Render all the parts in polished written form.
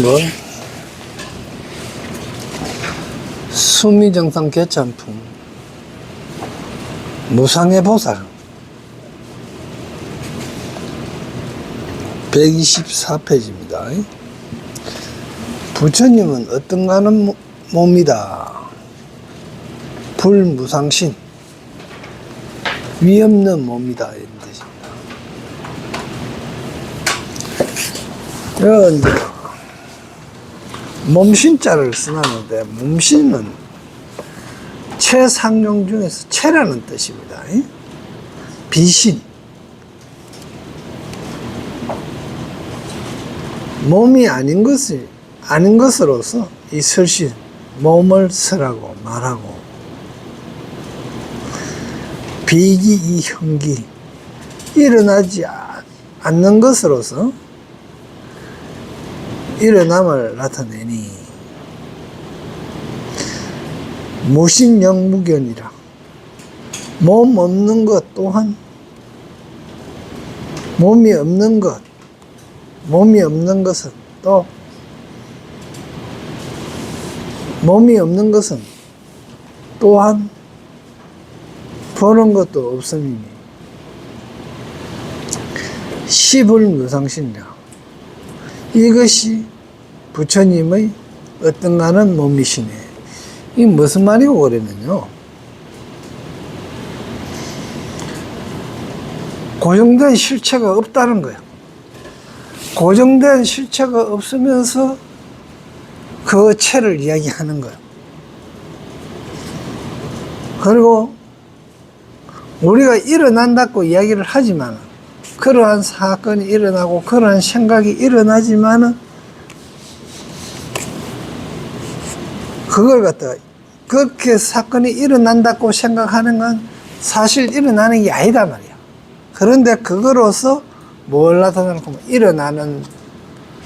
건 수미정상 개찬품 무상의 보살 124페이지입니다. 부처님은 어떤가 하는 몸이다. 불무상신 위없는 몸이다 이런 뜻입니다. 이건 이제 몸신자를 쓰놨는데 몸신은 최상용 중에서 최라는 뜻입니다. 비신 몸이 아닌 것으로서 이 설신 몸을 쓰라고 말하고 비기 이 현기 일어나지 않는 것으로서 일어남을 나타내니 무신영무견이라 몸 없는 것 또한 몸이 없는 것은 또 몸이 없는 것은 또한 보는 것도 없음이니 시불무상신이라 이것이 부처님의 어떤가 하는 몸이시네. 이게 무슨 말이고 그러면요, 고정된 실체가 없다는 거예요. 고정된 실체가 없으면서 그 체를 이야기하는 거예요. 그리고 우리가 일어난다고 이야기를 하지만 그러한 사건이 일어나고 그러한 생각이 일어나지만은 그걸 갖다가 그렇게 사건이 일어난다고 생각하는 건 사실 일어나는 게 아니다 말이야. 그런데 그거로서 뭘 나타내는 거면 일어나는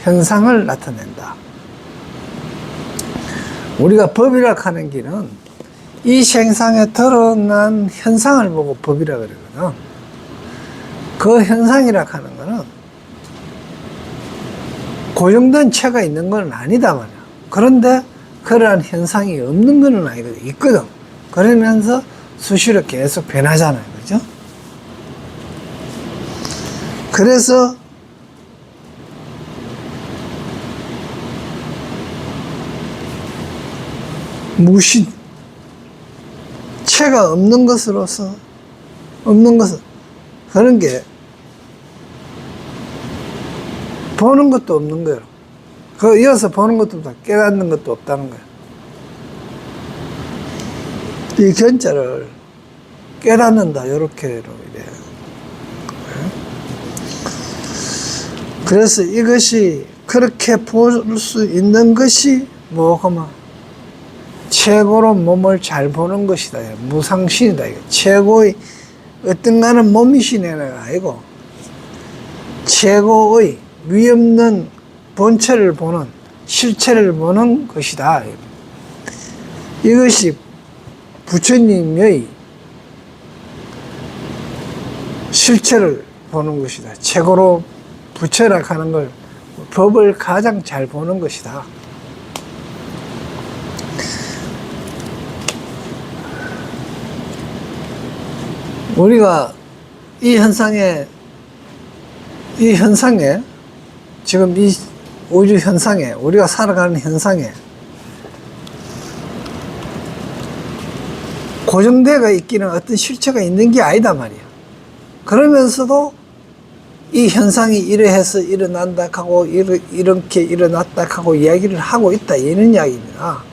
현상을 나타낸다. 우리가 법이라고 하는 길은 이 생상에 드러난 현상을 보고 법이라 그러거든. 그 현상이라고 하는 거는 고정된 체가 있는 건 아니다 말이야. 그런데 그러한 현상이 없는 건 아니거든. 있거든. 그러면서 수시로 계속 변하잖아요. 그죠? 그래서 무신 체가 없는 것으로서 없는 것은 그런 게 보는 것도 없는 거예요. 그 이어서 보는 것도 없다. 깨닫는 것도 없다는 거예요. 이 견자를 깨닫는다. 이렇게로 이래. 그래서 이것이 그렇게 볼 수 있는 것이 뭐고만 최고로 몸을 잘 보는 것이다. 무상신이다. 최고의 어떤가는 몸이신애가 아니고 최고의 위없는 본체를 보는 실체를 보는 것이다. 이것이 부처님의 실체를 보는 것이다. 최고로 부처라 하는 걸 법을 가장 잘 보는 것이다. 우리가 이 현상에 지금 이 우주 현상에 우리가 살아가는 현상에 고정되어 있기는 어떤 실체가 있는 게 아니다 말이야. 그러면서도 이 현상이 이래해서 일어난다 하고 이렇게 일어났다 하고 이야기를 하고 있다 이런 이야기입니다.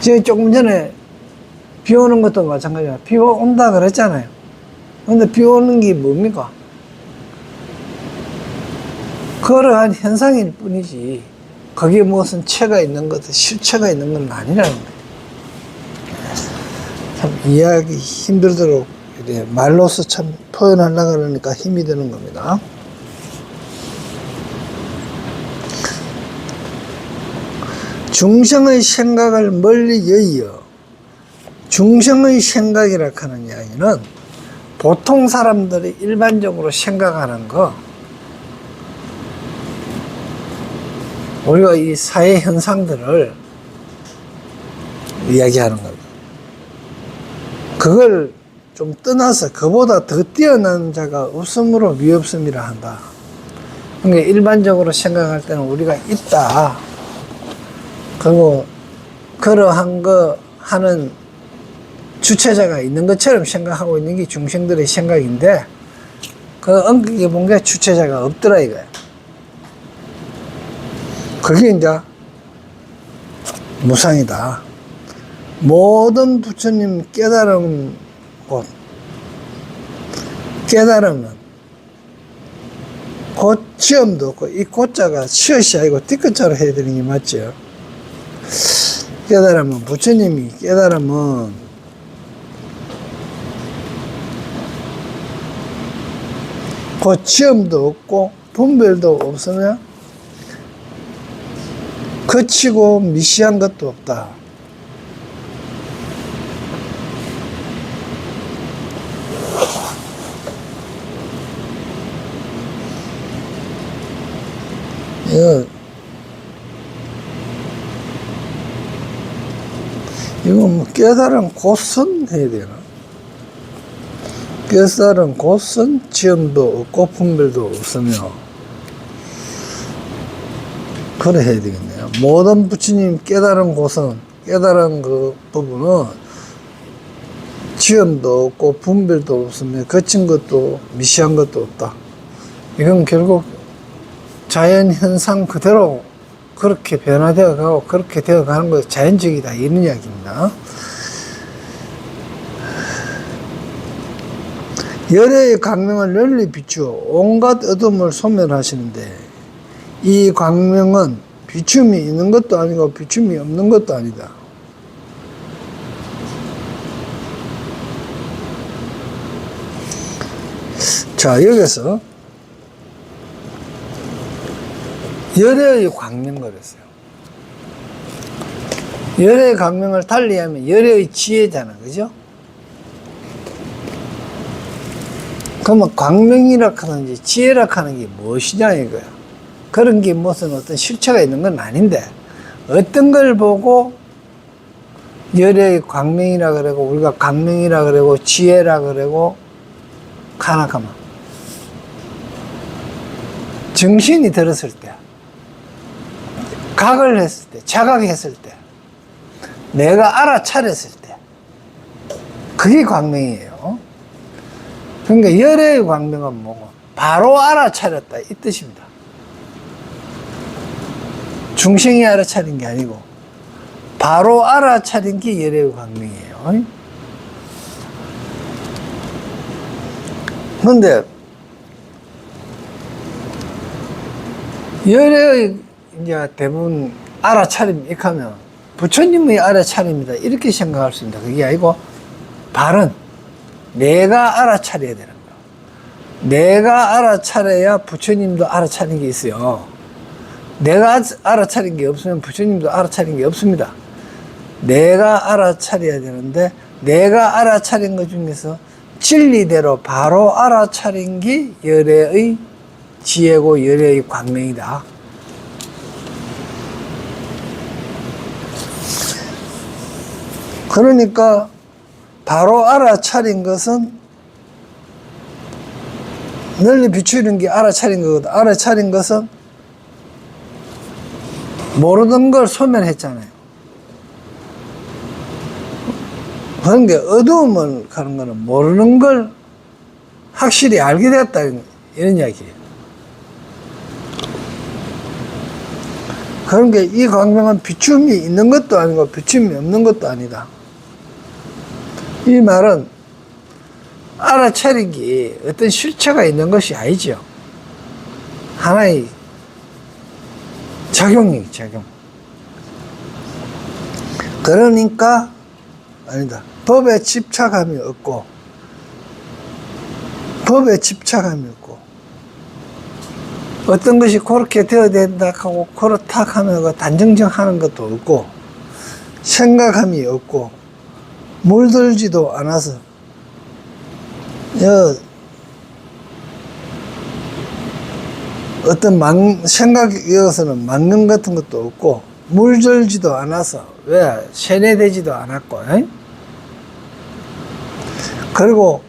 제가 조금 전에 비 오는 것도 마찬가지야. 비 온다 그랬잖아요. 근데 비 오는 게 뭡니까? 그러한 현상일 뿐이지 거기에 무슨 체가 있는 것, 실체가 있는 건 아니라는 거예요. 참 이해하기 힘들도록 이래 말로서 참 표현하려고 그러니까 힘이 드는 겁니다. 중생의 생각을 멀리 여의어. 중생의 생각이라 하는 이야기는 보통 사람들이 일반적으로 생각하는 거, 우리가 이 사회 현상들을 이야기하는 겁니다. 그걸 좀 떠나서 그보다 더 뛰어난 자가 없으므로 위없음이라 한다. 그러니까 일반적으로 생각할 때는 우리가 있다. 그리고 그러한 거 하는 주체자가 있는 것처럼 생각하고 있는 게 중생들의 생각인데, 그 엄격히 본 게 주체자가 없더라 이거야. 그게 이제 무상이다. 모든 부처님 깨달음 곳, 깨달음은 곧 시험도 없고, 이 곧자가 시옷이 아니고 뒤끝자로 해야 되는 게 맞죠. 깨달음은, 부처님이 깨달음은 곧 시험도 없고 분별도 없으면 거치고 미시한 것도 없다. 이거 뭐 깨달은 곧선 해야 되나? 깨달은 곧선 지음도 없고 분별도 없으며, 그래 해야 되겠네요. 모든 부처님 깨달은 곳은, 깨달은 그 부분은 지음도 없고 분별도 없으며 거친 것도 미시한 것도 없다. 이건 결국 자연 현상 그대로 그렇게 변화되어 가고 그렇게 되어 가는 것이 자연적이다, 이런 이야기입니다. 열애의 광명을 널리 비추어 온갖 어둠을 소멸하시는데, 이 광명은 비춤이 있는 것도 아니고 비춤이 없는 것도 아니다. 자, 여기서 열애의 광명 그랬어요. 열애의 광명을 달리하면 열애의 지혜잖아, 그죠? 그러면 광명이라 하는지 지혜라 하는 게 무엇이냐 이거야. 그런 게 무슨 어떤 실체가 있는 건 아닌데, 어떤 걸 보고 열애의 광명이라 그러고 우리가 광명이라 그러고 지혜라 그러고 가나가면 정신이 들었을 때, 각을 했을 때, 자각했을 때, 내가 알아차렸을 때, 그게 광명이에요. 그러니까 열애의 광명은 뭐고, 바로 알아차렸다 이 뜻입니다. 중생이 알아차린 게 아니고 바로 알아차린 게 열애의 광명이에요. 그런데 열애의 이제 대부분 알아차림 이렇게 하면 부처님의 알아차림이다 이렇게 생각할 수 있습니다. 그게 아니고 발은 내가 알아차려야 되는 거야. 내가 알아차려야 부처님도 알아차린 게 있어요. 내가 알아차린 게 없으면 부처님도 알아차린 게 없습니다. 내가 알아차려야 되는데, 내가 알아차린 것 중에서 진리대로 바로 알아차린 게 열애의 지혜고 열애의 광명이다. 그러니까 바로 알아차린 것은 널리 비추는 게 알아차린 거거든. 알아차린 것은 모르는 걸 소멸했잖아요. 그러니까 어두움을 가는 거는 모르는 걸 확실히 알게 됐다 이런 이야기예요. 그러니까 이 광명은 비춤이 있는 것도 아니고 비춤이 없는 것도 아니다. 이 말은 알아차린 게 어떤 실체가 있는 것이 아니죠. 하나의 작용이에요, 작용. 그러니까, 아니다. 법에 집착함이 없고, 법에 집착함이 없고, 어떤 것이 그렇게 되어야 된다 하고 그렇다 하면 그 단정정하는 것도 없고, 생각함이 없고, 물들지도 않아서 어떤 생각이어서는 망령 같은 것도 없고, 물들지도 않아서, 왜? 세뇌되지도 않았고, 그리고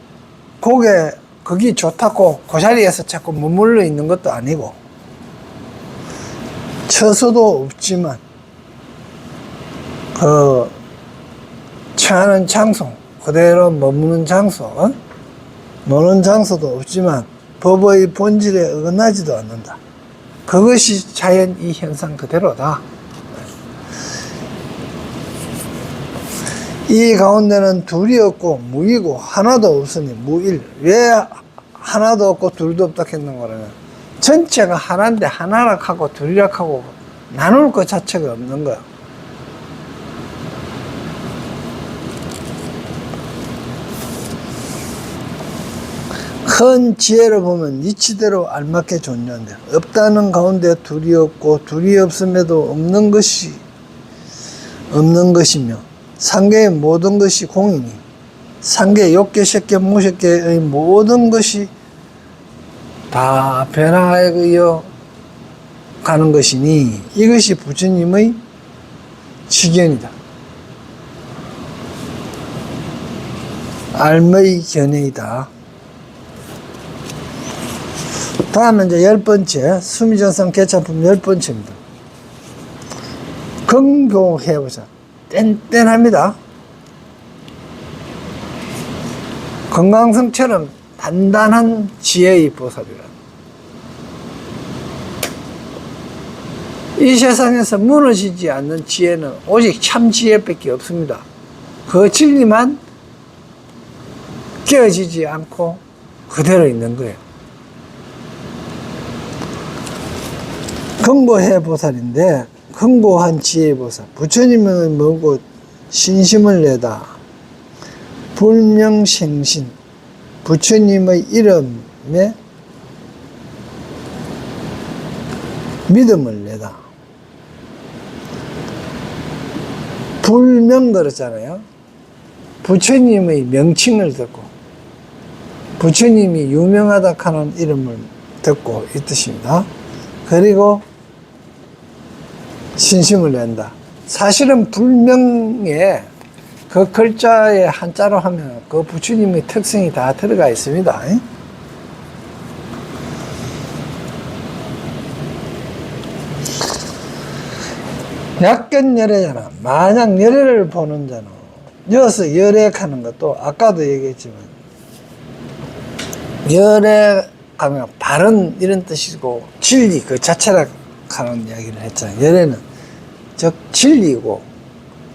거기 좋다고 그 자리에서 자꾸 머물러 있는 것도 아니고, 처소도 없지만, 처하는 장소, 그대로 머무는 장소, 노는 장소도 없지만, 법의 본질에 어긋나지도 않는다. 그것이 자연 이 현상 그대로다. 이 가운데는 둘이 없고 무이고 하나도 없으니 무일. 왜 하나도 없고 둘도 없다 했는 거라면, 전체가 하나인데 하나락하고 둘이락하고 나눌 것 자체가 없는 거야. 큰 지혜를 보면 이치대로 알맞게 존재한다. 없다는 가운데 둘이 없고 둘이 없음에도 없는 것이며, 상계의 모든 것이 공이니 상계, 욕계, 색계, 무색계의 모든 것이 다 변화에 의해 가는 것이니 이것이 부처님의 지견이다. 알의 견해이다. 다음은 이제 10번째, 수미전상 개차품 10번째입니다. 긍교해보자. 뗀뗀합니다. 건강성처럼 단단한 지혜의 보살이라. 이 세상에서 무너지지 않는 지혜는 오직 참 지혜밖에 없습니다. 그 진리만 깨어지지 않고 그대로 있는 거예요. 긍고해 보살인데, 긍고한 지혜 보살. 부처님은 뭐고 신심을 내다. 불명생신. 부처님의 이름에 믿음을 내다. 불명 그랬잖아요. 부처님의 명칭을 듣고, 부처님이 유명하다 하는 이름을 듣고 이 뜻입니다. 그리고 신심을 낸다. 사실은 불명에 그 글자에 한자로 하면 그 부처님의 특성이 다 들어가 있습니다. 약견 열애잖아. 만약 열애를 보는 자는, 여기서 열애하는 것도 아까도 얘기했지만, 열애하면 바른 이런 뜻이고, 진리 그 자체라 하는 이야기를 했잖아요. 열애는 즉 진리고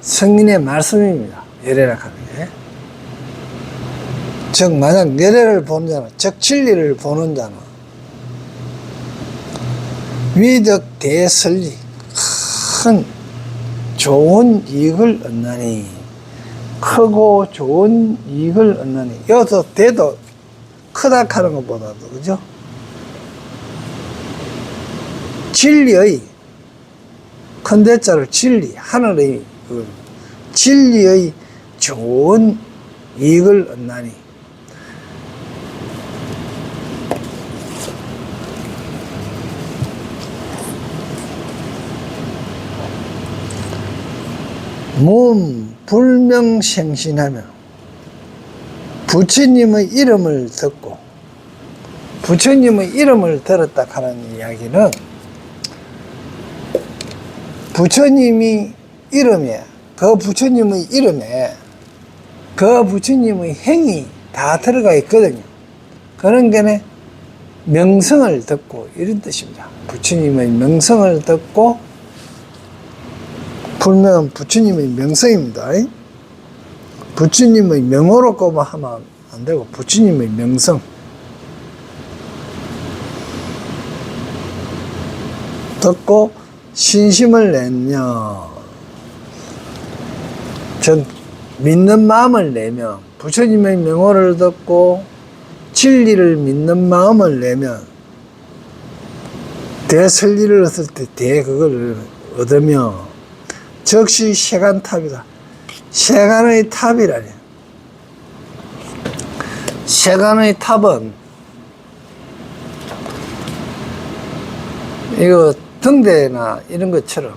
성인의 말씀입니다. 열애라 하는 게. 즉 만약 열애를 보는 자는, 즉 진리를 보는 자는 위덕 대설리, 큰 좋은 이익을 얻나니, 크고 좋은 이익을 얻나니. 여기서 대도 크다 하는 것보다도, 그죠? 진리의, 큰 대자를 진리, 하늘의 그 진리의 좋은 이익을 얻나니. 불명생신하며 부처님의 이름을 듣고, 부처님의 이름을 들었다 하는 이야기는 부처님이 이름에, 그 부처님의 이름에 그 부처님의 행이 다 들어가 있거든요. 그런 게네 명성을 듣고 이런 뜻입니다. 부처님의 명성을 듣고, 불명은 부처님의 명성입니다. 부처님의 명호로 꼽아하면 안 되고 부처님의 명성. 듣고 신심을 내며, 즉 믿는 마음을 내며, 부처님의 명호를 듣고 진리를 믿는 마음을 내면 대설리를 얻을 때 그걸 얻으며 즉시 세간탑이다. 세간의 탑이라니. 세간의 탑은 이거 등대나 이런 것처럼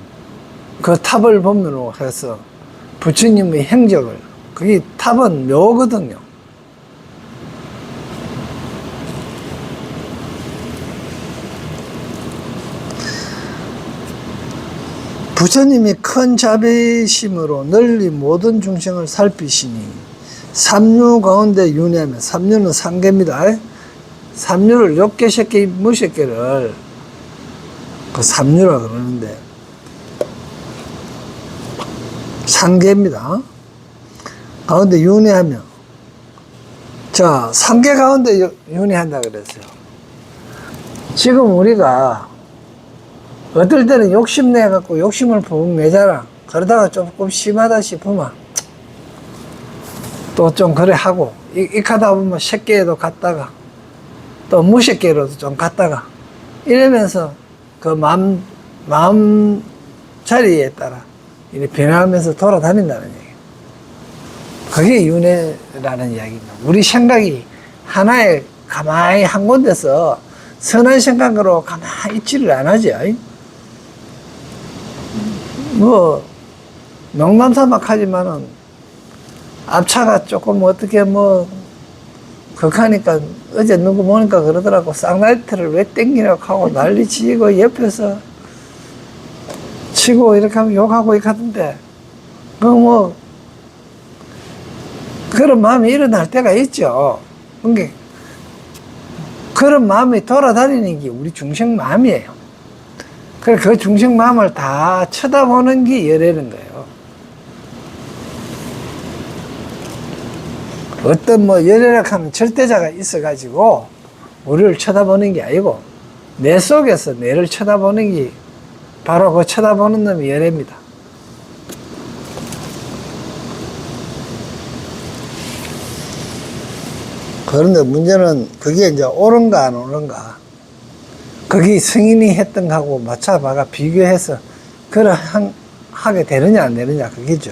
그 탑을 보면으로 해서 부처님의 행적을, 그게 탑은 묘거든요. 부처님이 큰 자비심으로 널리 모든 중생을 살피시니 삼류 가운데 윤회하면, 삼류는 상계입니다. 삼류를 6개, 10개, 무십 개를 그 삼류라 그러는데 상계입니다. 가운데 윤회하며, 자, 상계 가운데 윤회한다 그랬어요. 지금 우리가 어떨 때는 욕심내갖고 욕심을 푹 내잖아. 그러다가 조금 심하다 싶으면 또 좀 그래 하고, 익하다 보면 10개에도 갔다가 또 무십 개로도 좀 갔다가 이러면서 그 마음 자리에 따라 이렇게 변화하면서 돌아다닌다는 얘기예요. 그게 윤회라는 이야기입니다. 우리 생각이 하나에 가만히 한 곳에서 선한 생각으로 가만히 있지를 안 하지. 뭐 농담삼아 하지만은 앞차가 조금 어떻게 뭐 극하니까 어제 누구 보니까 그러더라고. 쌍라이트를 왜 땡기냐고 하고 난리치고 옆에서 치고 이렇게 하면 욕하고 이렇게 하던데, 그 뭐 그런 마음이 일어날 때가 있죠. 그러니까 그런 마음이 돌아다니는 게 우리 중생 마음이에요. 그래, 그 중생 마음을 다 쳐다보는 게 열애는 거예요. 어떤 뭐 열애라 하면 절대자가 있어가지고 우리를 쳐다보는 게 아니고 내 속에서 내를 쳐다보는 게 바로 그 쳐다보는 놈이 열애입니다. 그런데 문제는 그게 이제 옳은가 안 옳은가, 그게 성인이 했던 거하고 맞춰봐가 비교해서 그걸 하게 되느냐 안 되느냐, 그게죠.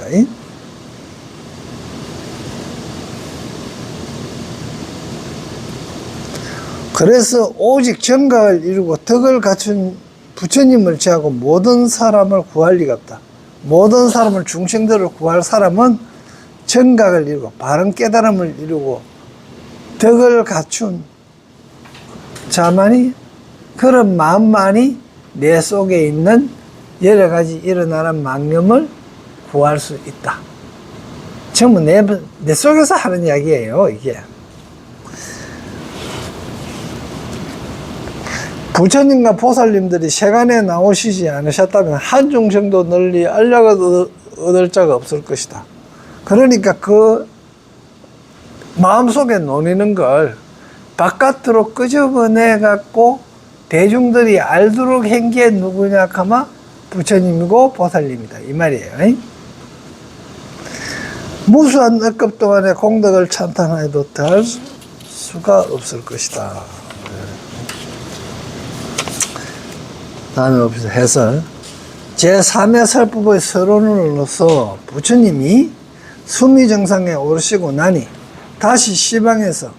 그래서 오직 정각을 이루고 덕을 갖춘 부처님을 제하고 모든 사람을 구할 리가 없다. 모든 사람을, 중생들을 구할 사람은 정각을 이루고 바른 깨달음을 이루고 덕을 갖춘 자만이, 그런 마음만이 내 속에 있는 여러 가지 일어나는 망념을 구할 수 있다. 전부 내 속에서 하는 이야기예요, 이게. 부처님과 보살님들이 세간에 나오시지 않으셨다면 한 중생도 널리 알려가 얻을 자가 없을 것이다. 그러니까 그 마음속에 논의는 걸 바깥으로 끄집어내 갖고 대중들이 알도록 한 게 누구냐 하면 부처님이고 보살님이다, 이 말이에요. 무수한 억급 동안의 공덕을 찬탄해도 더할 수가 없을 것이다. 다음에 봅시다. 해설. 제3의 설법의 서론으로서 부처님이 수미정상에 오르시고 나니 다시 시방에서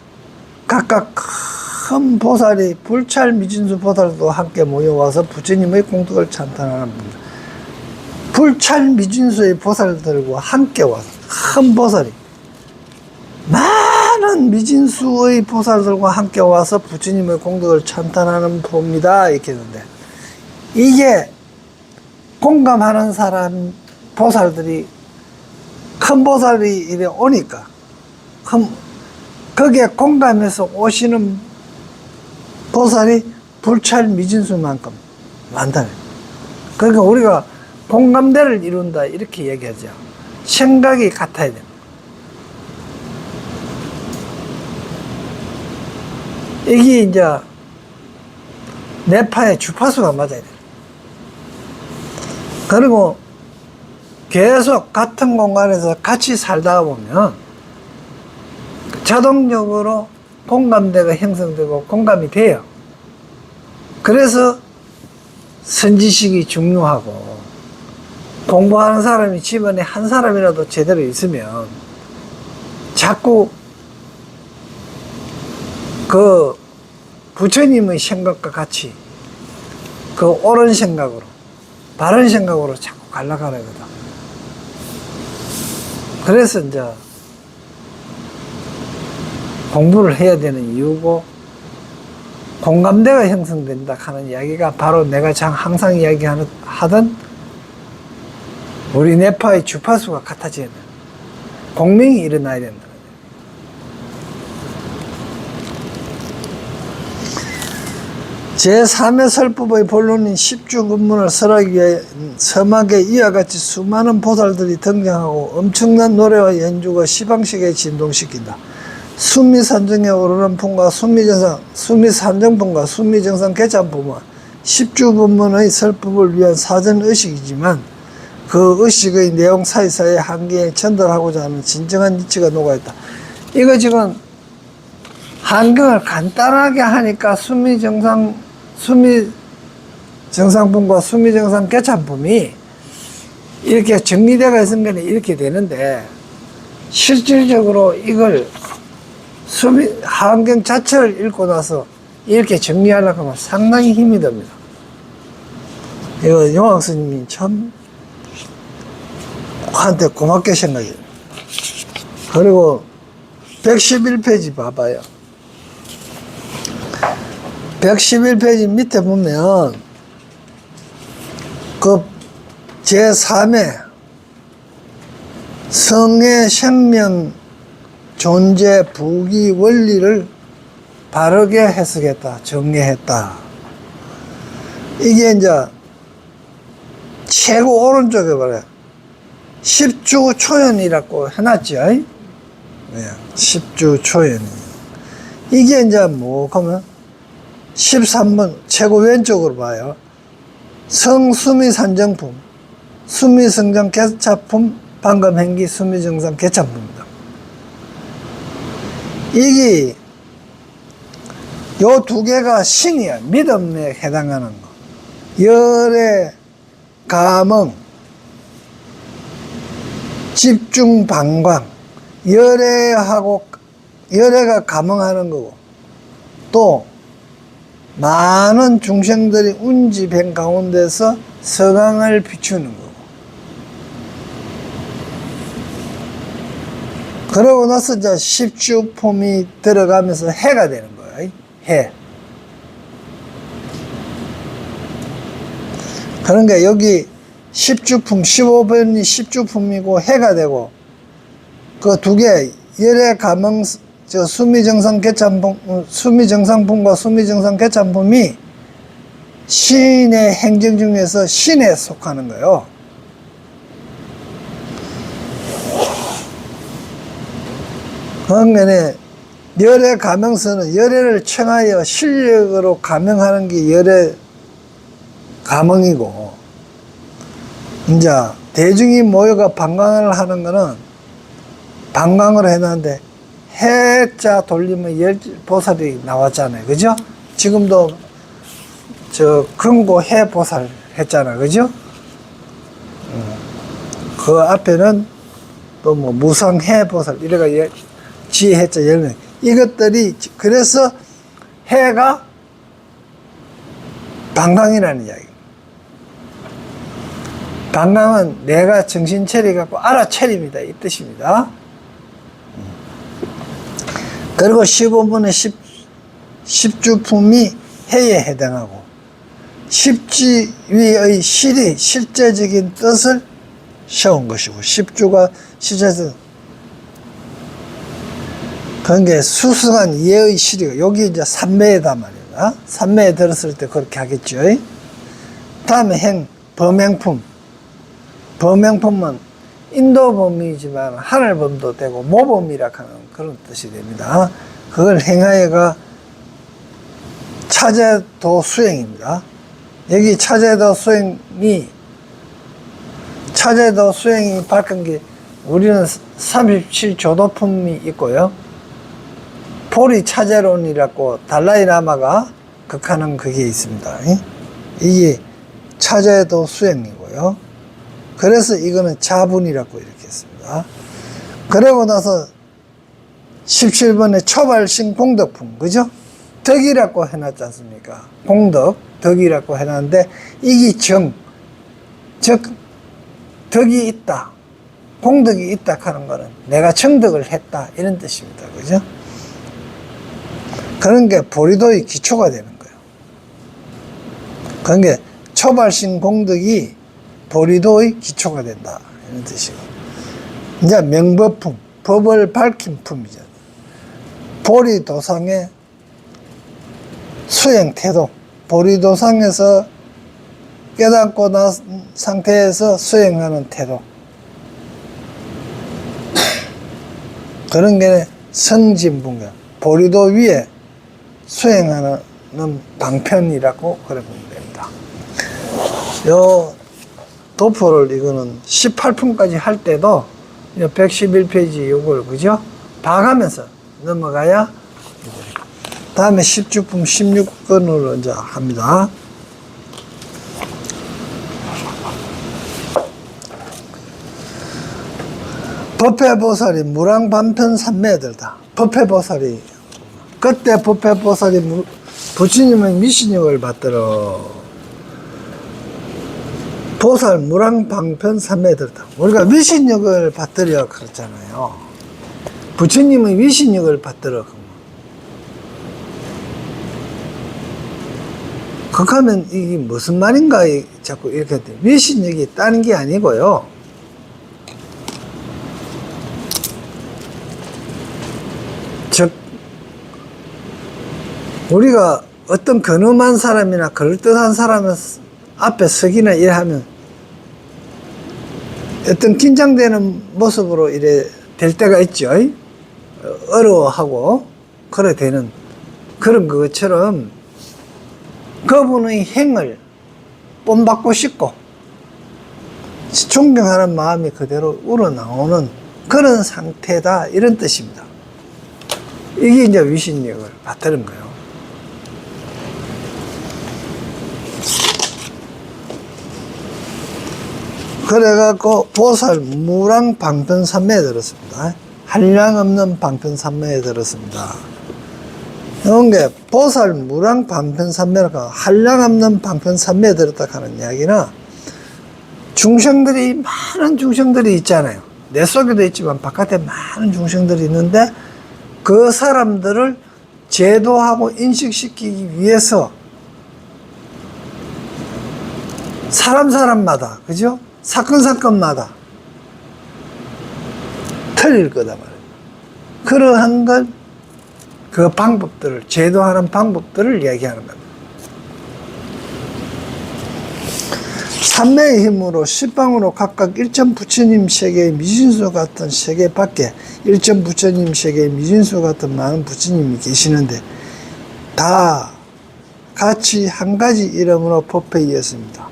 각각 큰 보살이 불찰 미진수 보살도 함께 모여와서 부처님의 공덕을 찬탄하는 분들. 불찰 미진수의 보살들과 함께 와서, 큰 보살이 많은 미진수의 보살들과 함께 와서 부처님의 공덕을 찬탄하는 법입니다, 이렇게 했는데, 이게 공감하는 사람, 보살들이, 큰 보살이 이래 오니까, 거기에 공감해서 오시는 보살이 불찰 미진수만큼 많다네. 그러니까 우리가 공감대를 이룬다, 이렇게 얘기하죠. 생각이 같아야 돼. 이게 이제 뇌파의 주파수가 맞아야 돼. 그리고 계속 같은 공간에서 같이 살다 보면 자동적으로 공감대가 형성되고 공감이 돼요. 그래서 선지식이 중요하고, 공부하는 사람이 집안에 한 사람이라도 제대로 있으면 자꾸 그 부처님의 생각과 같이 그 옳은 생각으로, 바른 생각으로 자꾸 가려고 하거든. 그래서 이제 공부를 해야 되는 이유고, 공감대가 형성된다 하는 이야기가 바로 내가 항상 이야기하던 우리 뇌파의 주파수가 같아져야 된다. 공명이 일어나야 된다. 제3의 설법의 본론인 십주근문을 설하기 위해 서막에 이와 같이 수많은 보살들이 등장하고 엄청난 노래와 연주가 시방식에 진동시킨다. 수미산정에 오르는 품과 수미산정품과 수미정상 개참품은 십주근문의 설법을 위한 사전 의식이지만 그 의식의 내용 사이사이의 한계에 전달하고자 하는 진정한 이치가 녹아있다. 이거 지금 한경을 간단하게 하니까 수미정상품과 수미정상 개참품이 이렇게 정리되어 있으면 이렇게 되는데, 실질적으로 이걸 한경 자체를 읽고 나서 이렇게 정리하려고 하면 상당히 힘이 듭니다. 이거 용학 스님이 참 한테 고맙게 생각해요. 그리고 111페이지 봐봐요. 111페이지 밑에 보면 그 제3의 성의 생명 존재 부기 원리를 바르게 해석했다, 정리했다. 이게 이제 최고 오른쪽에 봐요. 십주초연이라고 해놨죠. 네, 십주초연. 이게 이제 뭐 하면 13번 최고 왼쪽으로 봐요. 성수미산정품, 수미성정 개차품, 방금행기 수미정상 개차품입니다. 이게 요 두 개가 신이야. 믿음에 해당하는 거. 열의 감흥, 집중 방광, 열애가 감흥하는 거고, 또 많은 중생들이 운지뱅 가운데서 서강을 비추는 거고, 그러고 나서 이제 십주품이 들어가면서 해가 되는 거예요. 해. 그러니까 여기 십주품, 15번이 십주품이고 해가 되고, 그 두 개, 열의 감흥, 수미정상 개참품, 수미정상품과 수미정상 개참품이 신의 행정 중에서 신에 속하는 거예요. 그러니까 열의 감흥서는 열애를 청하여 실력으로 감흥하는 게 열의 감흥이고, 이제 대중이 모여가 방광을 하는 거는 방광으로 해놨는데, 해자 돌리면 열 보살이 나왔잖아요. 그죠? 지금도 금고 해 보살 했잖아요. 그죠? 그 앞에는 또 뭐 무상 해 보살, 이래가 지혜 해자 10명. 이것들이, 그래서 해가 방광이라는 이야기. 방광은 내가 정신 차려갖고 알아차립니다, 이 뜻입니다. 그리고 15분의 십주품이 해에 해당하고, 십지위의 실제적인 뜻을 세운 것이고, 십주가 실제적, 그러니까 수승한 이해의 실이고, 여기 이제 삼매다 말이야. 삼매에 들었을 때 그렇게 하겠죠. 다음에 범행품. 범행품은 인도범이지만 하늘범도 되고 모범이라 하는 그런 뜻이 됩니다. 그걸 행하여가 차제도 수행입니다. 여기 차제도 수행이 밝은 게, 우리는 37조도품이 있고요. 보리 차제론이라고 달라이라마가 극하는 그게 있습니다. 이게 차제도 수행이고요. 그래서 이거는 자분이라고 이렇게 했습니다. 그러고 나서 17번에 초발신 공덕품, 그죠? 덕이라고 해놨지 않습니까? 공덕, 덕이라고 해놨는데, 이게 정, 즉, 덕이 있다, 공덕이 있다 하는 거는 내가 정덕을 했다, 이런 뜻입니다. 그죠? 그런 게 보리도의 기초가 되는 거예요. 그런 게 초발신 공덕이 보리도의 기초가 된다, 이런 뜻이고. 이제 명법품, 법을 밝힌 품이죠. 보리도상의 수행 태도, 보리도상에서 깨닫고 난 상태에서 수행하는 태도, 그런 게 선진분경, 보리도 위에 수행하는 방편이라고 그래 보면 됩니다. 요 도포를 이거는 18품까지 할 때도 111페이지 요걸, 그죠? 봐가면서 넘어가야. 다음에 10주품 16권으로 이제 합니다. 법회보살이 무랑반편 삼매에 들다. 법회보살이, 그때 법회보살이 부처님의 미신역을 받들어 보살 무랑방편 삼매에 들다. 우리가 미신역을 받들여 그랬잖아요. 부처님의 미신역을 받들어. 그렇다면 이게 무슨 말인가 자꾸 이렇게 미신역이 있다는 게 아니고요. 즉, 우리가 어떤 근엄한 사람이나 그럴듯한 사람 앞에 서기나 이래하면 어떤 긴장되는 모습으로 이래 될 때가 있죠. 어려워하고 그래 되는 그런 것처럼 그분의 행을 본받고 싶고 존경하는 마음이 그대로 우러나오는 그런 상태다, 이런 뜻입니다. 이게 이제 위신력을 받드는 거예요. 그래갖고 보살 무랑 방편삼매에 들었습니다. 한량 없는 방편삼매에 들었습니다. 이런 게 보살 무랑 방편삼매가 한량 없는 방편삼매에 들었다 하는 이야기는 중생들이, 많은 중생들이 있잖아요. 내 속에도 있지만 바깥에 많은 중생들이 있는데 그 사람들을 제도하고 인식시키기 위해서 사람마다, 그죠? 사건마다 틀릴 거다 말이에요. 그러한 걸, 그 방법들을, 제도하는 방법들을 얘기하는 겁니다. 삼매의 힘으로 십방으로 각각 일전 부처님 세계의 미진수 같은 세계 밖에 일전 부처님 세계의 미진수 같은 많은 부처님이 계시는데 다 같이 한 가지 이름으로 법회이었습니다.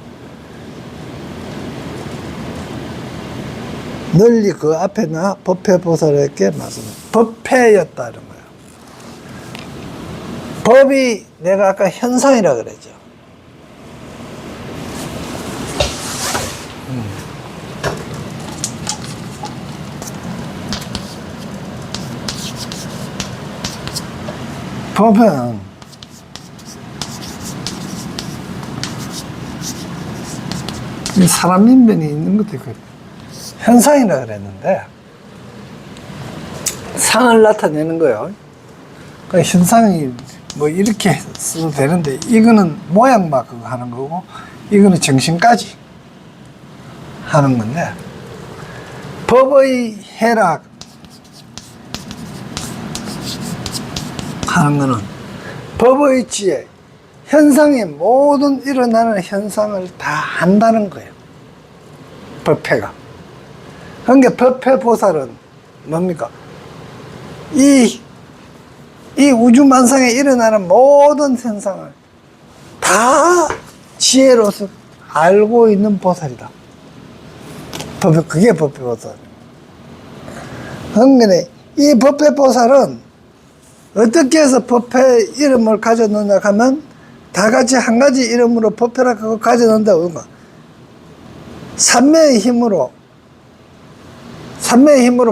널리 그 앞에 나 법회보살에게 말씀합니다. 법회였다는 거예요. 법이 내가 아까 현상이라 그랬죠. 법은 사람 인변이 있는 것도 있고 현상이라 그랬는데 상을 나타내는 거예요. 그 현상이 뭐 이렇게 써도 되는데 이거는 모양만 그거 하는 거고 이거는 정신까지 하는 건데, 법의 해락 하는 거는 법의 지혜, 현상이 모든 일어나는 현상을 다 한다는 거예요. 법회가. 그러니까 법회보살은 뭡니까? 이 우주만상에 일어나는 모든 현상을 다 지혜로서 알고 있는 보살이다. 그게 법회보살. 그러니까 이 법회보살은 어떻게 해서 법회 이름을 가져 놓냐 하면 다 같이 한 가지 이름으로 법회라 그거 가져 놓는다고. 삼매의 힘으로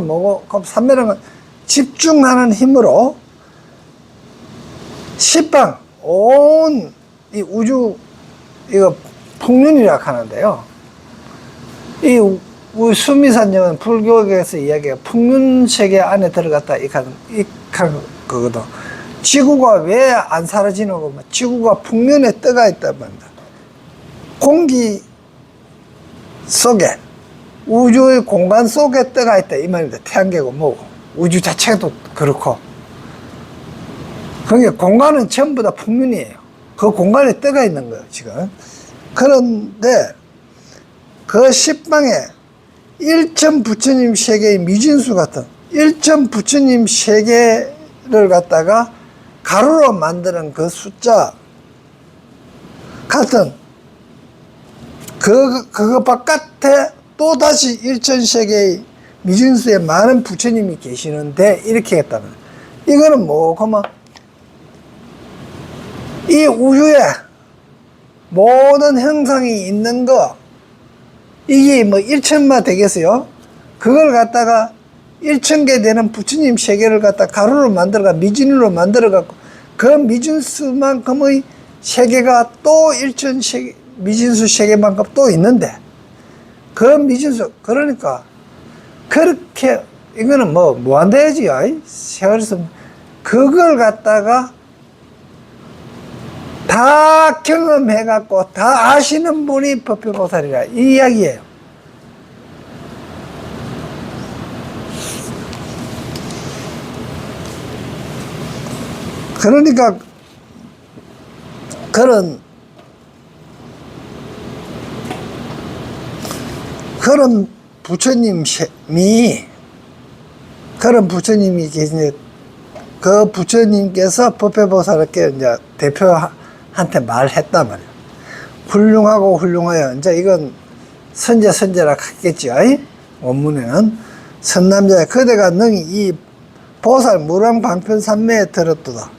뭐고? 그럼 삼매라는 건 집중하는 힘으로 십방 온 이 우주 이거 풍륜이라 하는데요. 이 수미산령은 불교에서 이야기가 풍륜 세계 안에 들어갔다 이 그거든. 지구가 왜 안 사라지는 거? 지구가 풍륜에 떠가 있단 말입니다. 공기 속에 우주의 공간 속에 떠가 있다 이 말입니다. 태양계고 뭐고 우주 자체도 그렇고. 그러니까 공간은 전부 다 풍륜이에요. 그 공간에 떠가 있는 거예요 지금. 그런데 그 십방에 일천 부처님 세계의 미진수 같은 일천 부처님 세계를 갖다가 가루로 만드는 그 숫자 같은 그거 바깥에 또다시 일천 세계의 미진수의 많은 부처님이 계시는데 이렇게 했다면 이거는 뭐 그만 이 우주에 모든 형상이 있는 거 이게 뭐 1천마 되겠어요? 그걸 갖다가 1,000개 되는 부처님 세계를 갖다 가루로 만들어가 미진으로 만들어갖고 그 미진수만큼의 세계가 또 1천 세계 미진수 세계만큼 또 있는데 그 미진수 그러니까 그렇게 이거는 뭐 무한대지요. 세월에서 그걸 갖다가 다 경험해갖고 다 아시는 분이 법회보살이라 이 이야기예요. 그러니까 그런 부처님이 계신데 그 부처님께서 법회보살께 이제 대표한테 말했단 말이에요. 훌륭하고 훌륭하여. 이제 이건 선제라 하겠죠. 원문에는 선남자야 그대가 능히 이 보살 무량방편 삼매에 들었도다.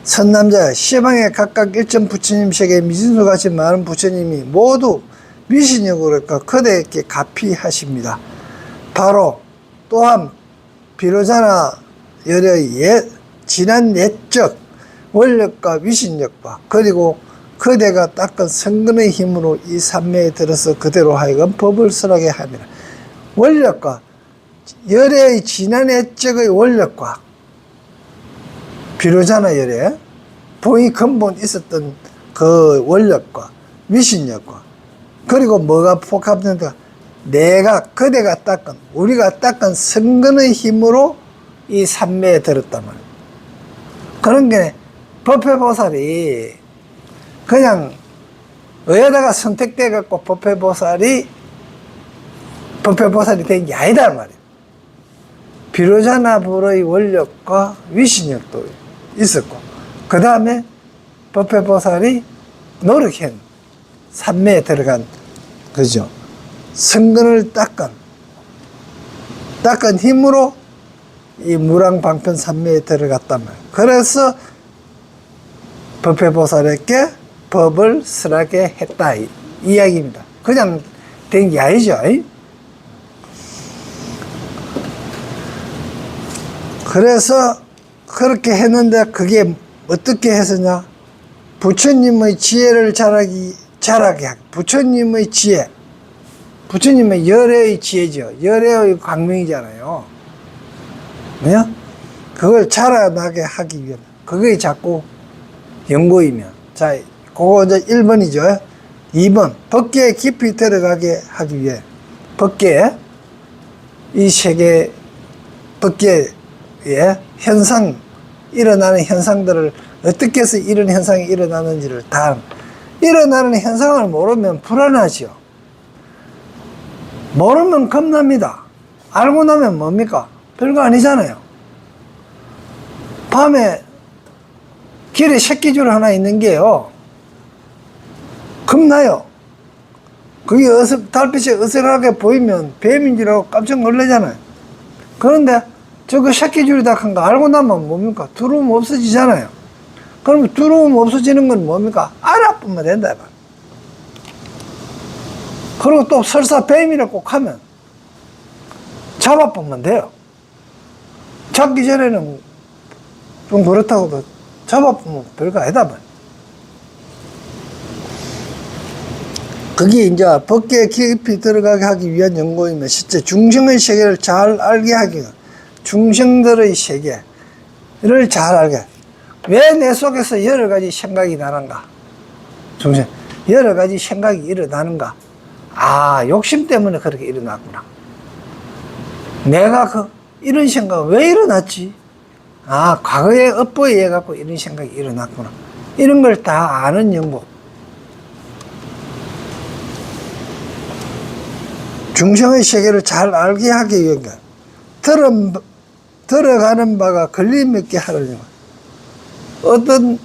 선남자야 시방에 각각 일점 부처님 세계 미진수같이 많은 부처님이 모두 미신역으로 그대에게 가피하십니다. 바로 또한 비로자나 열의 지난 옛적 원력과 위신력과 그리고 그대가 닦은 성근의 힘으로 이 삼매에 들어서 그대로 하여금 법을 설하게 합니다. 원력과 열의 지난 옛적의 원력과 비로자나 열의 보이 근본 있었던 그 원력과 위신력과 그리고 뭐가 복합된다? 그대가 닦은 우리가 닦은 성근의 힘으로 이 삼매에 들었단 말이에요. 그런 게 법회보살이 그냥 어디다가 선택돼 갖고 법회보살이 된 게 아니다 말이에요. 비로자나 불의 원력과 위신력도 있었고 그 다음에 법회보살이 노력한 삼매에 들어간 그죠 성근을 닦은 힘으로 이 무량방편 삼매에 들어갔단 말이에요. 그래서 법회보살에게 법을 설하게 했다 이 이야기입니다. 그냥 된 게 아니죠. 그래서 그렇게 했는데 그게 어떻게 했으냐? 부처님의 지혜를 자라게 하고 부처님의 지혜, 부처님의 열애의 지혜죠. 열애의 광명이잖아요. 뭐야? 그걸 자라나게 하기 위해 그게 자꾸 연고이면 자 그거 이제 1번이죠 2번 법계에 깊이 들어가게 하기 위해 법계에 이 세계 법계의 일어나는 현상들을 어떻게 해서 이런 현상이 일어나는지를 다 일어나는 현상을 모르면 불안하죠. 모르면 겁납니다. 알고 나면 뭡니까? 별거 아니잖아요. 밤에 길에 새끼줄 하나 있는 게요. 겁나요. 그게 달빛이 어색하게 보이면 뱀인 줄 알고 깜짝 놀라잖아요. 그런데 저거 새끼줄이다 한 거 알고 나면 뭡니까? 두려움 없어지잖아요. 그러면 두려움 없어지는 건 뭡니까? 알아보면 된다. 그리고 또 설사 뱀이라 꼭 하면 잡아보면 돼요. 잡기 전에는 좀 그렇다고도 잡아보면 별거 아니다. 그게 이제 법계에 깊이 들어가게 하기 위한 연구이면 실제 중생의 세계를 잘 알게 하기 위한 중생들의 세계를 잘 알게. 왜 내 속에서 여러 가지 생각이 나는가? 중생 여러 가지 생각이 일어나는가? 아, 욕심 때문에 그렇게 일어났구나. 내가 이런 생각은 왜 일어났지? 아, 과거에 업보에 의해 갖고 이런 생각이 일어났구나. 이런 걸 다 아는 연구. 중생의 세계를 잘 알게 하기 위한 것. 들어가는 바가 걸림없게 하려면 어떤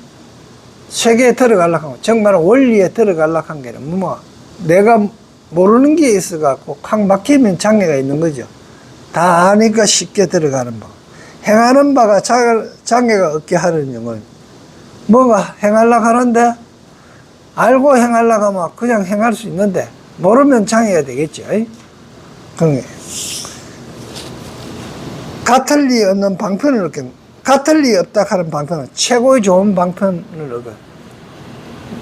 세계에 들어가려고 하면 정말 원리에 들어가려고 한 게는 뭐 내가 모르는 게 있어갖고 콱 막히면 장애가 있는 거죠. 다 아니까 쉽게 들어가는 바. 행하는 바가 장애가 없게 하려는 건 뭐가 행하려고 하는데 알고 행하려고 하면 그냥 행할 수 있는데 모르면 장애가 되겠죠. 그게 같을 리 없는 방편을 얻게, 같을 리 없다 하는 방편은 최고의 좋은 방편을 얻어.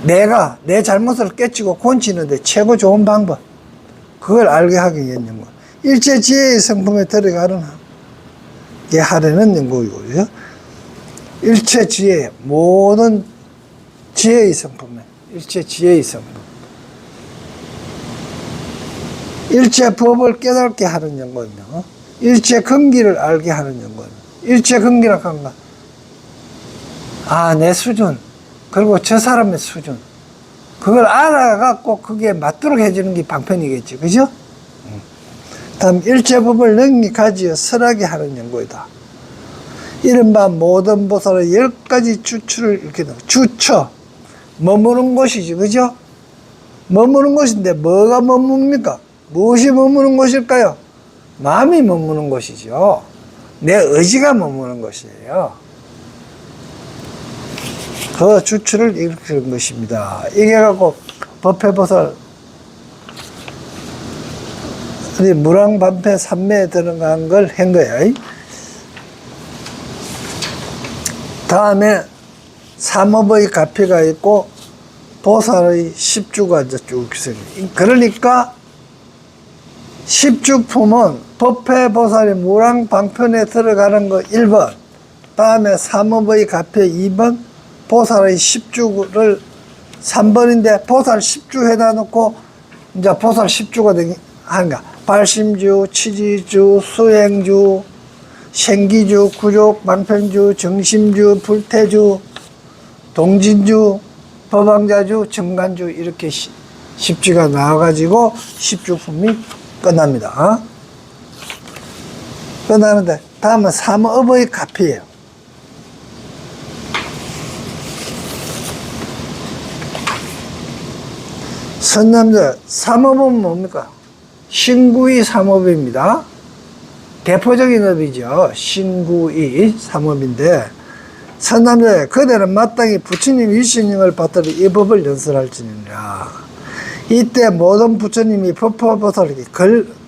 내가 내 잘못을 깨치고 고치는데 최고 좋은 방법, 그걸 알게 하기 위한 연구. 일체 지혜의 성품에 들어가는 게 하려는 연구이고, 그죠? 일체 지혜, 모든 지혜의 성품에, 일체 지혜의 성품. 일체 법을 깨닫게 하는 연구입니다. 일체 근기를 알게 하는 연구입니다. 일체 근기라고 하는 건, 아, 내 수준, 그리고 저 사람의 수준, 그걸 알아갖고 그게 맞도록 해주는 게 방편이겠지. 그죠? 다음, 일체 법을 능히 가지어 설하게 하는 연구이다. 이른바 모든 보살의 10가지 주처를 이렇게 넣어. 주처. 머무는 곳이지. 그죠? 머무는 곳인데 뭐가 머뭅니까? 무엇이 머무는 곳일까요? 마음이 머무는 곳이죠. 내 의지가 머무는 곳이에요. 그 주추를 일으키는 것입니다. 이게 갖고 법회보살 무랑반패 삼매에 들어간 걸 한 거예요. 다음에 삼업의 가피가 있고 보살의 십주가 이제 쭉 있습니다. 그러니까 십주품은 법회보살의 무랑방편에 들어가는 거 1번, 다음에 삼업의 가피 2번, 보살의 십주를 3번인데 보살 십주 해다 놓고 이제 보살 십주가 하는가. 발심주, 치지주, 수행주, 생기주, 구족, 만평주, 정심주, 불태주, 동진주, 법왕자주, 정간주, 이렇게 십주가 나와가지고 십주품이 끝납니다. 끝나는데 다음은 삼업의 가피예요. 선남자 삼업은 뭡니까? 신구이 삼업입니다. 대표적인 업이죠. 신구이 삼업인데, 선남자에 그대는 마땅히 부처님 위신령을 받들어 이 법을 연설할지니라. 이때 모든 부처님이 법화보살에게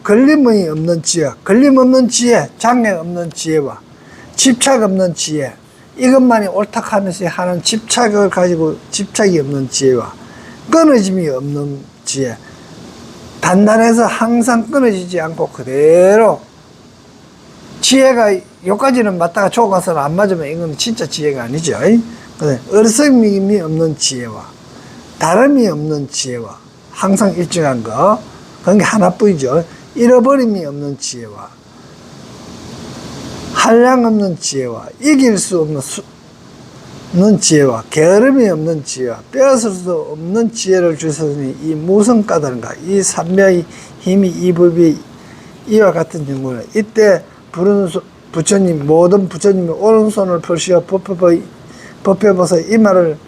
걸림이 없는 지혜, 걸림 없는 지혜, 장애 없는 지혜와 집착 없는 지혜, 이것만이 옳다 하면서 하는 집착을 가지고 집착이 없는 지혜와 끊어짐이 없는 지혜, 단단해서 항상 끊어지지 않고 그대로 지혜가 여기까지는 맞다가 저가서는 안 맞으면 이건 진짜 지혜가 아니죠. 어리석임이 없는 지혜와 다름이 없는 지혜와 항상 일정한 거, 그런 게 하나뿐이죠. 잃어버림이 없는 지혜와 한량 없는 지혜와 이길 수 없는 지혜와 게으름이 없는 지혜와 빼앗을 수 없는 지혜를 주셨으니 이 무슨 까다른가. 이 삼매의 힘이 이 법이 이와 같은 경우는 이때 부르는 부처님, 모든 부처님이 오른손을 펼치어 법회보살 이마를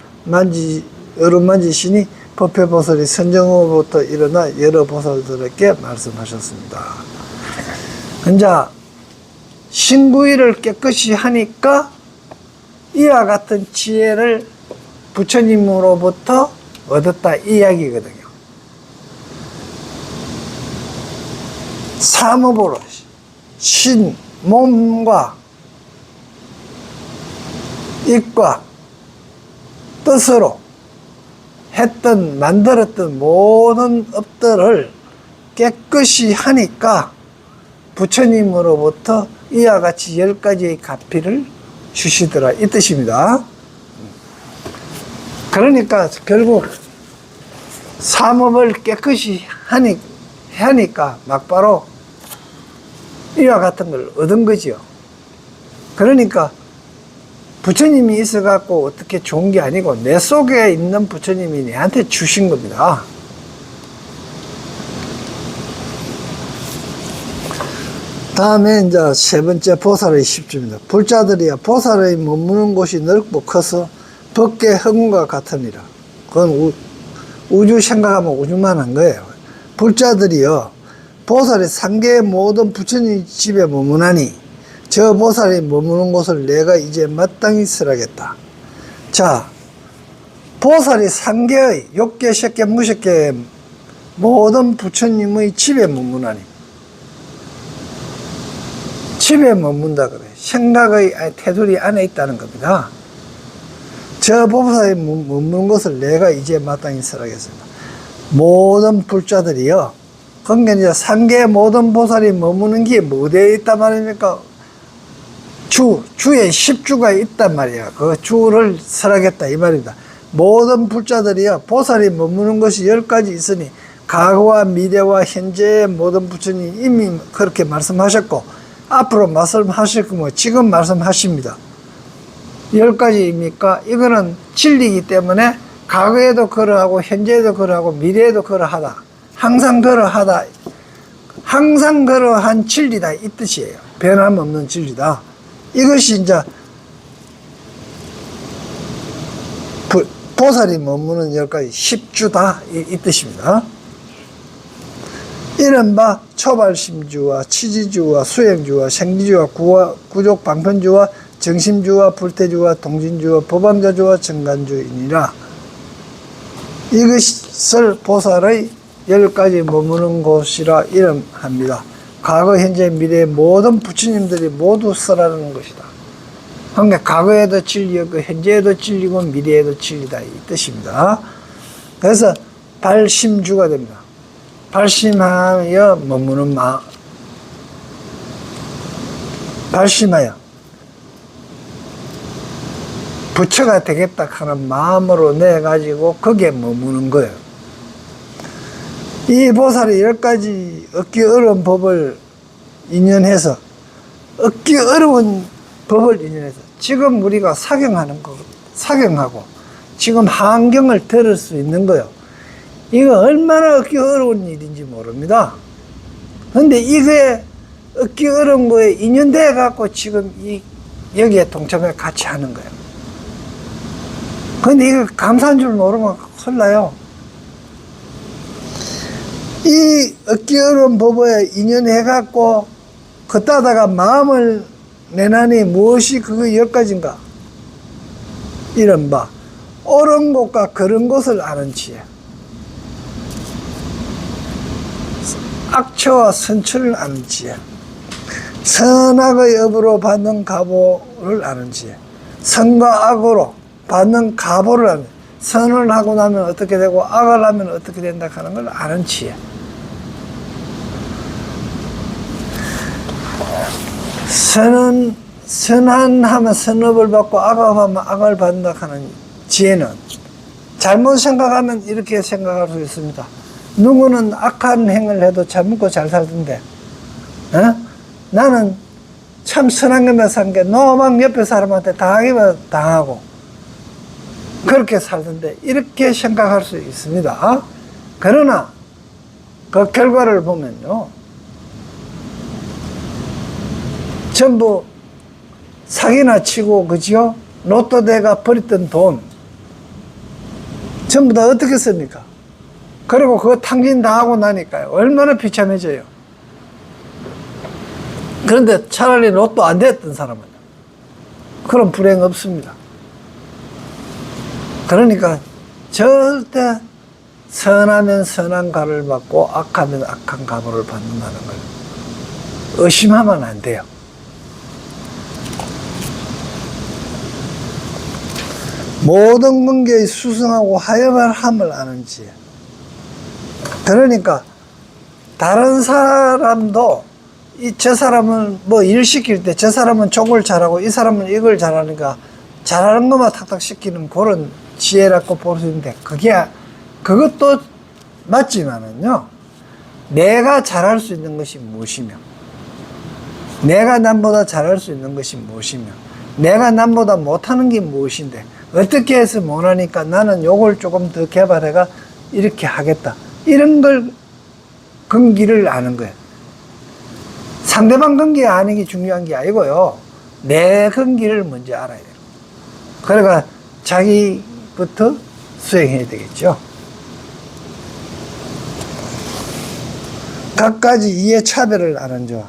어루만지시니 법회보살이 선정으로부터 일어나 여러 보살들에게 말씀하셨습니다. 이제 신구의를 깨끗이 하니까 이와 같은 지혜를 부처님으로부터 얻었다 이 이야기거든요. 삼업으로 신, 몸과 입과 뜻으로 했던 만들었던 모든 업들을 깨끗이 하니까 부처님으로부터 이와 같이 10가지의 가피를 주시더라 이 뜻입니다. 그러니까 결국 삼업을 깨끗이 하니까 막바로 이와 같은 걸 얻은 거지요. 그러니까 부처님이 있어갖고 어떻게 좋은 게 아니고 내 속에 있는 부처님이 내한테 주신 겁니다. 다음에 이제 세 번째 보살의 10주입니다. 불자들이야 보살의 머무는 곳이 넓고 커서 법계 허공과 같으니라. 그건 우주 생각하면 우주만 한 거예요. 불자들이요 보살이 상계의 모든 부처님 집에 머무나니 저 보살이 머무는 곳을 내가 이제 마땅히 설하겠다. 자, 보살이 상계의 욕계, 색계, 무색계 모든 부처님의 집에 머무나니 집에 머문다 그래. 생각의 테두리 안에 있다는 겁니다. 저 보살이 머무는 곳을 내가 이제 마땅히 설하겠습니다. 모든 불자들이요. 그러니까 이제 상계의 모든 보살이 머무는 게 어디에 있단 말입니까? 주에 10주가 있단 말이야. 그 주를 설하겠다 이 말입니다. 모든 불자들이요 보살이 머무는 것이 10가지 있으니 과거와 미래와 현재의 모든 부처님 이미 그렇게 말씀하셨고 앞으로 말씀하실 거면 지금 말씀하십니다. 10가지입니까? 이거는 진리이기 때문에 과거에도 그러하고 현재에도 그러하고 미래에도 그러하다. 항상 그러하다. 항상 그러한 진리다 이 뜻이에요. 변함없는 진리다. 이것이 이제 보살이 머무는 10가지 10주다 이 뜻입니다. 이른바 초발심주와 치지주와 수행주와 생지주와 구족 방편주와 정심주와 불태주와 동진주와 법왕자주와 정간주이니라. 이것을 보살의 10가지 머무는 곳이라 이름합니다. 과거, 현재, 미래의 모든 부처님들이 모두 설하는 것이다. 그러니까 과거에도 진리였고 현재에도 진리고 미래에도 진리다 이 뜻입니다. 그래서 발심주가 됩니다. 발심하여 머무는 마음, 발심하여 부처가 되겠다 하는 마음으로 내가지고 거기에 머무는 거예요. 이 보살이 10가지 얻기 어려운 법을 인연해서 얻기 어려운 법을 인연해서 지금 우리가 사경하고 지금 환경을 들을 수 있는 거예요. 이거 얼마나 얻기 어려운 일인지 모릅니다. 근데 이게 얻기 어려운 거에 인연돼 갖고 지금 여기에 동참해 같이 하는 거예요. 근데 이거 감사한 줄 모르면 혼나요. 이 얻기 어려운 법에 인연해 갖고 걷다다가 마음을 내나니 무엇이 그거 10가지인가? 이른바 옳은 곳과 그른 곳을 아는 지혜, 악처와 선처를 아는 지혜, 선악의 업으로 받는 가보를 아는 지혜, 선과 악으로 받는 가보를 아는, 선을 하고 나면 어떻게 되고 악을 하면 어떻게 된다 하는 걸 아는 지혜. 선하면 선업을 받고 악하면 악을 받는다 하는 지혜는 잘못 생각하면 이렇게 생각할 수 있습니다. 누구는 악한 행을 해도 잘 먹고 잘 살던데, 나는 참 선한 것만 산 게 너만 옆에 사람한테 당하기만 당하고 그렇게 살던데, 이렇게 생각할 수 있습니다. 그러나 그 결과를 보면요, 전부 사기나 치고, 그죠? 로또 대가 버렸던 돈 전부 다 어떻게 씁니까? 그리고 그거 탕진 다 하고 나니까요, 얼마나 비참해져요. 그런데 차라리 로또 안 됐던 사람은 그런 불행 없습니다. 그러니까 절대 선하면 선한 값을 받고 악하면 악한 값을 받는다는 걸 의심하면 안 돼요. 모든 관계의 수승하고 하여말함을 아는 지혜. 그러니까 다른 사람도 저 사람은 뭐 일 시킬 때 저 사람은 저걸 잘하고 이 사람은 이걸 잘하니까 잘하는 것만 탁탁 시키는 그런 지혜라고 볼 수 있는데 그것도 맞지만은요, 내가 잘할 수 있는 것이 무엇이며, 내가 남보다 잘할 수 있는 것이 무엇이며, 내가 남보다 못하는 게 무엇인데, 어떻게 해서 못하니까 나는 요걸 조금 더 개발해가 이렇게 하겠다. 이런 걸 근기를 아는 거예요. 상대방 근기 아는 게 중요한 게 아니고요, 내 근기를 먼저 알아야 돼요. 그러니까 자기부터 수행해야 되겠죠. 각가지 이해 차별을 아는 자.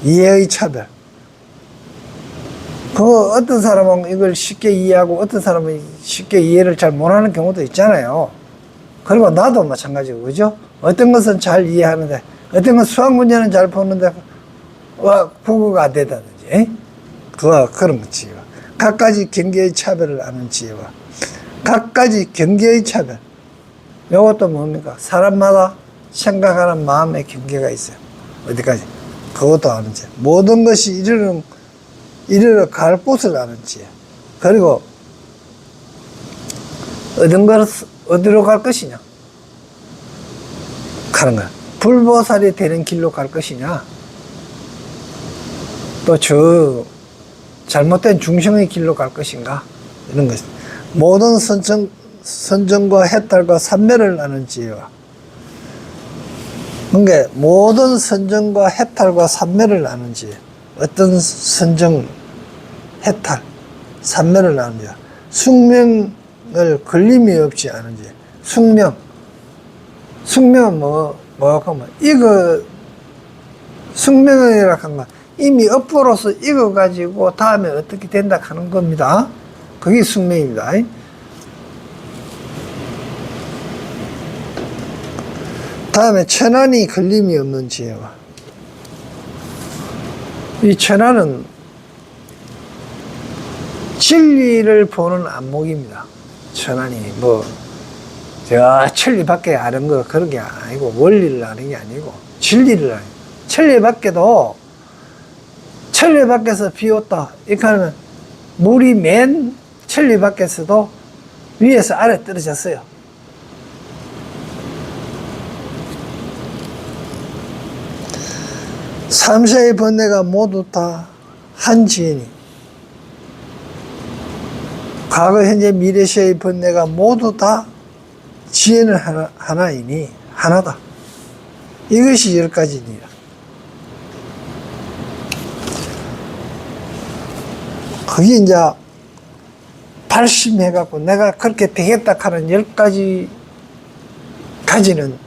이해의 차별. 어떤 사람은 이걸 쉽게 이해하고 어떤 사람은 쉽게 이해를 잘 못하는 경우도 있잖아요. 그리고 나도 마찬가지고, 그죠? 어떤 것은 잘 이해하는데, 어떤 건 수학 문제는 잘 푸는데, 국어가 안 되다든지, 그런 거지. 각가지 경계의 차별을 아는 지혜와, 각가지 경계의 차별. 이것도 뭡니까? 사람마다 생각하는 마음의 경계가 있어요. 어디까지? 그것도 아는 지혜. 모든 것이 이르러 갈 곳을 아는 지혜. 그리고 어디로 갈 것이냐? 가는 거야. 불보살이 되는 길로 갈 것이냐? 또 잘못된 중생의 길로 갈 것인가? 이런 것. 모든 선정과 해탈과 삼매를 아는 지혜와, 그러니까 모든 선정과 해탈과 삼매를 아는 지혜. 어떤 선정, 해탈, 삼매를 아는 지혜. 숙명을 걸림이 없이 아는 지혜. 숙명은 숙명이라 한 건 이미 업보로서 익어가지고 다음에 어떻게 된다 하는 겁니다. 그게 숙명입니다. 다음에 천안이 걸림이 없는 지혜와, 이 천안은 진리를 보는 안목입니다. 천안이 제가 천리 밖에 아는 거 그런 게 아니고, 원리를 아는 게 아니고 진리를 아는. 천리 밖에서 비 왔다 이렇게 하면 물이 맨 천리 밖에서도 위에서 아래 떨어졌어요. 삼세의 번뇌가 모두 다 한 지혜니, 과거 현재 미래시의 번뇌가 모두 다 지혜는 하나이니, 하나다. 이것이 10가지니라. 그게 이제 발심해갖고 내가 그렇게 되겠다 하는 10가지 가지는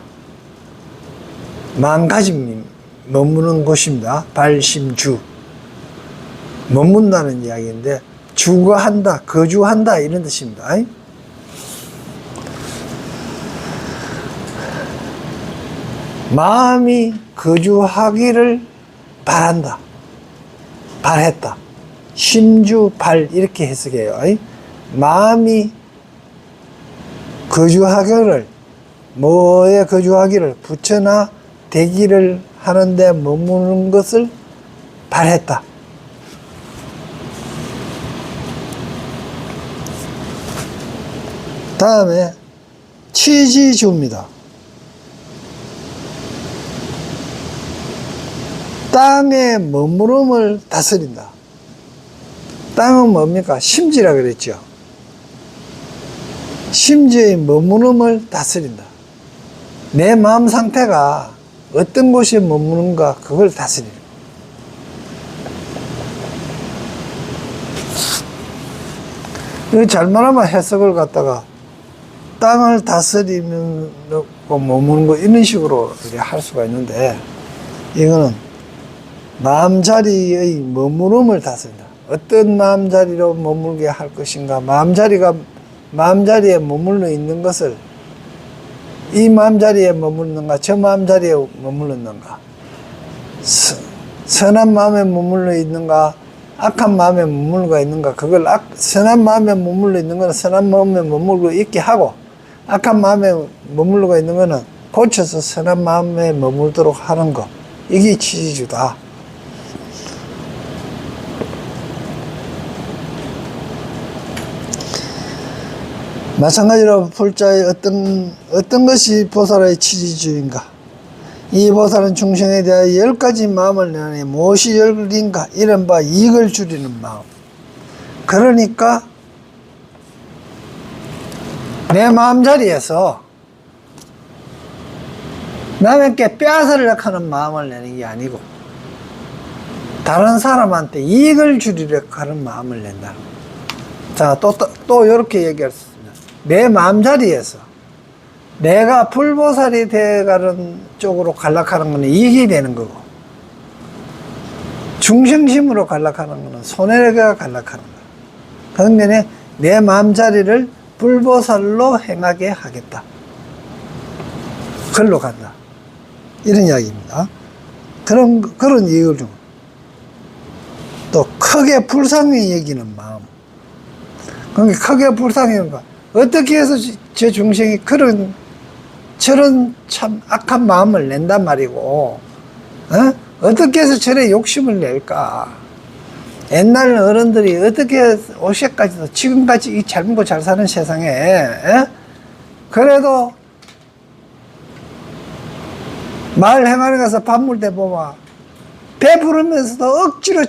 마음가짐이 머무는 곳입니다. 발심주. 머문다는 이야기인데, 주거한다, 거주한다, 이런 뜻입니다. 마음이 거주하기를 바란다, 바랬다. 심주, 발, 이렇게 해석해요. 마음이 거주하기를, 뭐에 거주하기를, 부처나 되기를 하는데 머무는 것을 바랬다. 다음에 취지주입니다. 땅의 머무름을 다스린다. 땅은 뭡니까? 심지라 그랬죠. 심지의 머무름을 다스린다. 내 마음 상태가 어떤 곳에 머무는가, 그걸 다스리는 거예요. 잘못하면 해석을 갖다가 땅을 다스리면 머무는 거, 이런 식으로 할 수가 있는데, 이거는 마음자리의 머무름을 다스린다. 어떤 마음자리로 머물게 할 것인가. 마음자리에 머물러 있는 것을 이 마음자리에 머무르는가, 저 마음자리에 머무르는가, 선한 마음에 머물러 있는가, 악한 마음에 머물러 있는가. 그걸 선한 마음에 머물러 있는 거는 선한 마음에 머물러 있게 하고, 악한 마음에 머물러 있는 거는 고쳐서 선한 마음에 머물도록 하는 거. 이게 치지주다. 마찬가지로 불자의 어떤 것이 보살의 치지주인가? 이 보살은 중생에 대하여 10가지 마음을 내니 무엇이 열린가? 이른바 이익을 줄이는 마음. 그러니까 내 마음자리에서 남에게 빼앗으려고 하는 마음을 내는 게 아니고 다른 사람한테 이익을 주려고 하는 마음을 낸다. 자, 또 이렇게 얘기할 수 있습니다. 내 마음자리에서 내가 불보살이 되어가는 쪽으로 간락하는 것은 이익이 되는 거고, 중생심으로 간락하는 것은 손해가 간락하는 거야. 그런데 내 마음자리를 불보살로 행하게 하겠다. 글로 간다. 이런 이야기입니다. 그런 이익을 주고, 또 크게 불쌍히 여기는 마음. 그러니까 크게 불쌍히 여기는 거. 어떻게 해서 저 중생이 저런 참 악한 마음을 낸단 말이고, 어떻게 해서 저래 욕심을 낼까? 옛날 어른들이 어떻게 올해까지도 지금까지 이 잘 먹고 잘 사는 세상에, 그래도 마을 행하러 가서 밥 먹을 때 보면 배부르면서도 억지로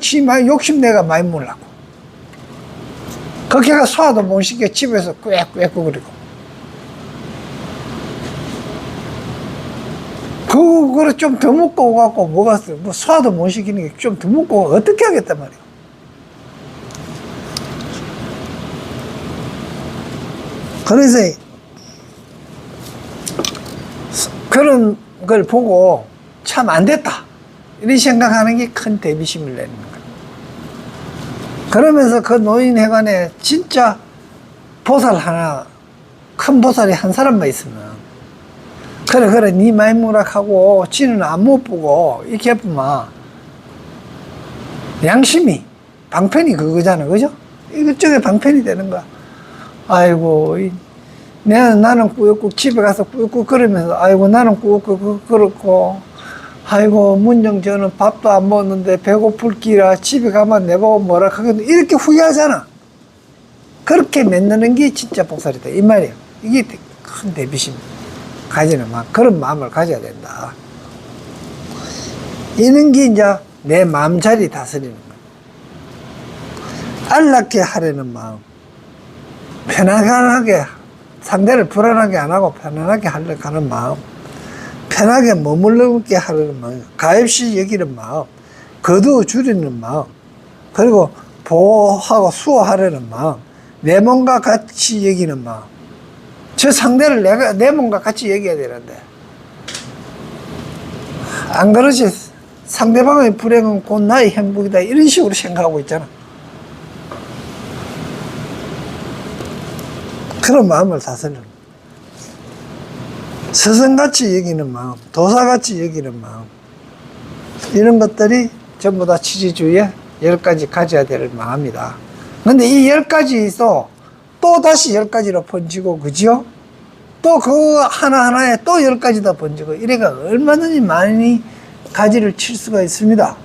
욕심내가 많이 먹으려고. 그렇게 소화도 못 시켜 집에서 꽥꽥거리고. 그거를 좀 더 먹고 오갖고 뭐 소화도 못 시키는 게 좀 더 먹고 어떻게 하겠단 말이야. 그래서 그런 걸 보고 참 안 됐다 이런 생각하는 게 큰 대비심을 내는 거야. 그러면서 그 노인회관에 진짜 보살 하나, 큰 보살이 한 사람만 있으면, 그래 니 마이무락하고 지는 안 못 보고 이렇게 해보면 양심이 방편이 그거잖아, 그죠? 이것저것 방편이 되는 거야. 아이고, 나는 꾸역꾸역 집에 가서 꾸역꾸역 그러면서, 아이고, 나는 꾸역꾸역 그렇고, 아이고, 문정 저는 밥도 안 먹었는데 배고플기라 집에 가면 내보고 뭐라 하거든. 이렇게 후회하잖아. 그렇게 만드는 게 진짜 보살이다. 이 말이에요. 이게 큰 대비심 가지는 마음, 그런 마음을 가져야 된다. 이런 게 이제 내 마음자리 다스리는 거야. 안락해 하려는 마음. 편안하게, 상대를 불안하게 안 하고 편안하게 하려고 하는 마음. 편하게 머물러게 하려는 마음, 가엾이 여기는 마음, 거두어 줄이는 마음, 그리고 보호하고 수호하려는 마음, 내 몸과 같이 여기는 마음. 저 상대를 내 몸과 같이 여겨야 되는데, 안 그러지 상대방의 불행은 곧 나의 행복이다 이런 식으로 생각하고 있잖아. 그런 마음을 다스리는 거야. 스승같이 여기는 마음, 도사같이 여기는 마음, 이런 것들이 전부 다 치지주의에 10가지 가져야 될 마음이다. 근데 이 10가지에서 또 다시 10가지로 번지고, 그죠? 또 그 하나하나에 또 10가지 더 번지고, 이래가 얼마든지 많이 가지를 칠 수가 있습니다.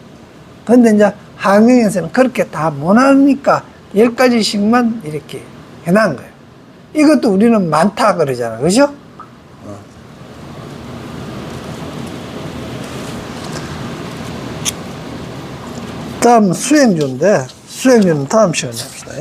근데 이제 한경에서는 그렇게 다 못하니까 10가지씩만 이렇게 해놓은 거예요. 이것도 우리는 많다 그러잖아, 그죠? 다음 수행주인데, 수행주는 다음 시간에 합시다.